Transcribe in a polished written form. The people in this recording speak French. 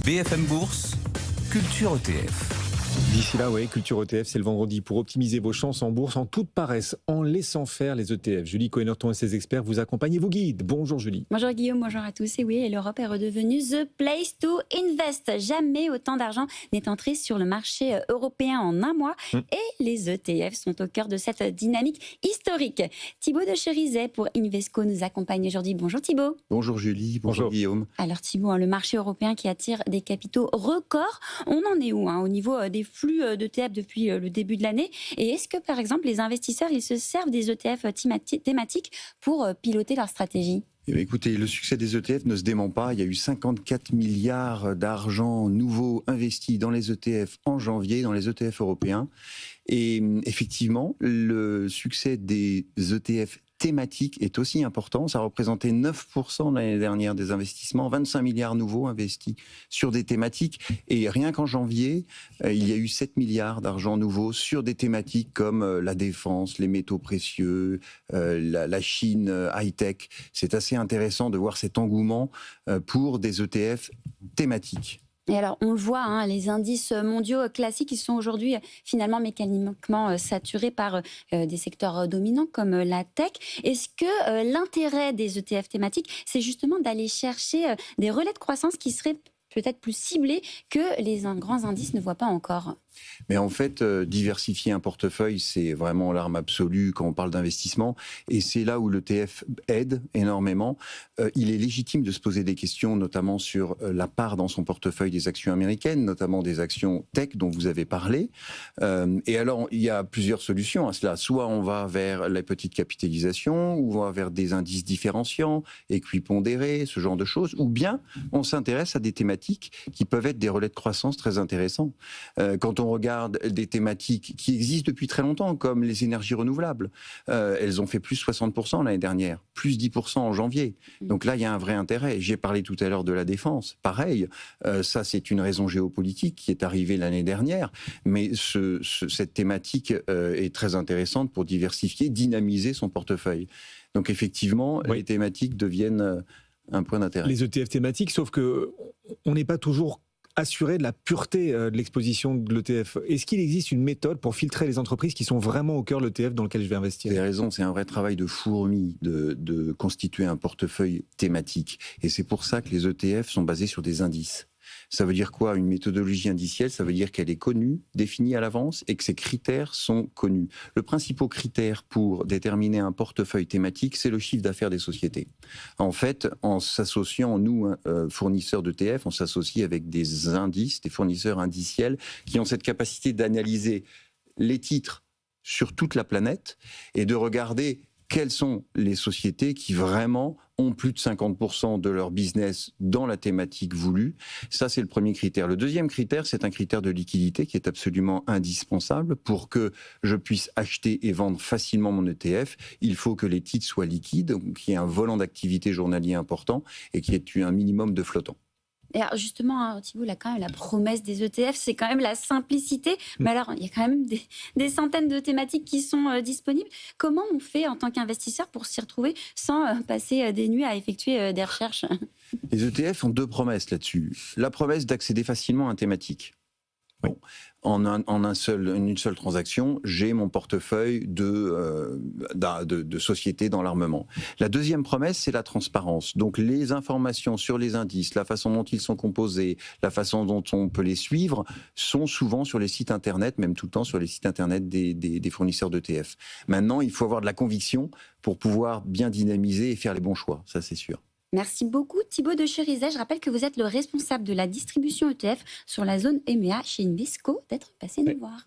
BFM Bourse, Culture ETF. D'ici là, oui, Culture ETF, c'est le vendredi pour optimiser vos chances en bourse en toute paresse, en laissant faire les ETF. Julie Cohen-Norton et ses experts vous accompagnent et vous guident. Bonjour Julie. Bonjour Guillaume, bonjour à tous. Et oui, l'Europe est redevenue the place to invest. Jamais autant d'argent n'est entré sur le marché européen en un mois. Et les ETF sont au cœur de cette dynamique historique. Thibaut de Cherizet pour Invesco nous accompagne aujourd'hui. Bonjour Thibaut. Bonjour Julie, bonjour Guillaume. Alors Thibaut, le marché européen qui attire des capitaux records, on en est où au niveau des flux d'ETF depuis le début de l'année? Et est-ce que par exemple les investisseurs ils se servent des ETF thématiques pour piloter leur stratégie? Écoutez, le succès des ETF ne se dément pas. Il y a eu 54 milliards d'argent nouveaux investis dans les ETF en janvier, dans les ETF européens. Et effectivement, le succès des ETF thématiques est aussi important. Ça représentait 9% l'année dernière des investissements, 25 milliards nouveaux investis sur des thématiques. Et rien qu'en janvier, il y a eu 7 milliards d'argent nouveau sur des thématiques comme la défense, les métaux précieux, la Chine high-tech. C'est assez intéressant de voir cet engouement pour des ETF thématiques. Et alors, on le voit, les indices mondiaux classiques, ils sont aujourd'hui finalement mécaniquement saturés par des secteurs dominants comme la tech. Est-ce que l'intérêt des ETF thématiques, c'est justement d'aller chercher des relais de croissance qui seraient peut-être plus ciblés que les grands indices ne voient pas encore? Mais en fait, diversifier un portefeuille, c'est vraiment l'arme absolue quand on parle d'investissement. Et c'est là où l'ETF aide énormément. Il est légitime de se poser des questions, notamment sur la part dans son portefeuille des actions américaines, notamment des actions tech dont vous avez parlé. Et alors, il y a plusieurs solutions à cela. Soit on va vers la petite capitalisation, ou on va vers des indices différenciants, équipondérés, ce genre de choses. Ou bien, on s'intéresse à des thématiques qui peuvent être des relais de croissance très intéressants. Quand on regarde des thématiques qui existent depuis très longtemps, comme les énergies renouvelables, elles ont fait plus 60% l'année dernière, plus 10% en janvier. Donc là, il y a un vrai intérêt. J'ai parlé tout à l'heure de la défense. Pareil, ça c'est une raison géopolitique qui est arrivée l'année dernière, mais cette thématique est très intéressante pour diversifier, dynamiser son portefeuille. Donc effectivement, les thématiques deviennent un point d'intérêt. Les ETF thématiques, sauf que on n'est pas toujours assurer de la pureté de l'exposition de l'ETF. Est-ce qu'il existe une méthode pour filtrer les entreprises qui sont vraiment au cœur de l'ETF dans lequel je vais investir? Vous avez raison, c'est un vrai travail de fourmi de constituer un portefeuille thématique. Et c'est pour ça que les ETF sont basés sur des indices. Ça veut dire quoi? Une méthodologie indicielle, ça veut dire qu'elle est connue, définie à l'avance et que ses critères sont connus. Le principal critère pour déterminer un portefeuille thématique, c'est le chiffre d'affaires des sociétés. En fait, en s'associant, nous, fournisseurs d'ETF, on s'associe avec des indices, des fournisseurs indiciels qui ont cette capacité d'analyser les titres sur toute la planète et de regarder quelles sont les sociétés qui vraiment ont plus de 50% de leur business dans la thématique voulue. Ça, c'est le premier critère. Le deuxième critère, c'est un critère de liquidité qui est absolument indispensable pour que je puisse acheter et vendre facilement mon ETF. Il faut que les titres soient liquides, qu'il y ait un volant d'activité journalier important et qu'il y ait un minimum de flottant. Et alors justement, Thibaut, là, quand même, la promesse des ETF, c'est quand même la simplicité. Mais alors, il y a quand même des centaines de thématiques qui sont disponibles. Comment on fait en tant qu'investisseur pour s'y retrouver sans passer des nuits à effectuer des recherches? Les ETF ont deux promesses là-dessus. La promesse d'accéder facilement à une thématique. Bon. En une seule transaction, j'ai mon portefeuille de sociétés dans l'armement. La deuxième promesse, c'est la transparence. Donc les informations sur les indices, la façon dont ils sont composés, la façon dont on peut les suivre, sont souvent sur les sites internet, même tout le temps sur les sites internet des fournisseurs d'ETF. Maintenant, il faut avoir de la conviction pour pouvoir bien dynamiser et faire les bons choix, ça c'est sûr. Merci beaucoup Thibaut de Cherizet. Je rappelle que vous êtes le responsable de la distribution ETF sur la zone EMEA chez Invesco, d'être passé nous voir.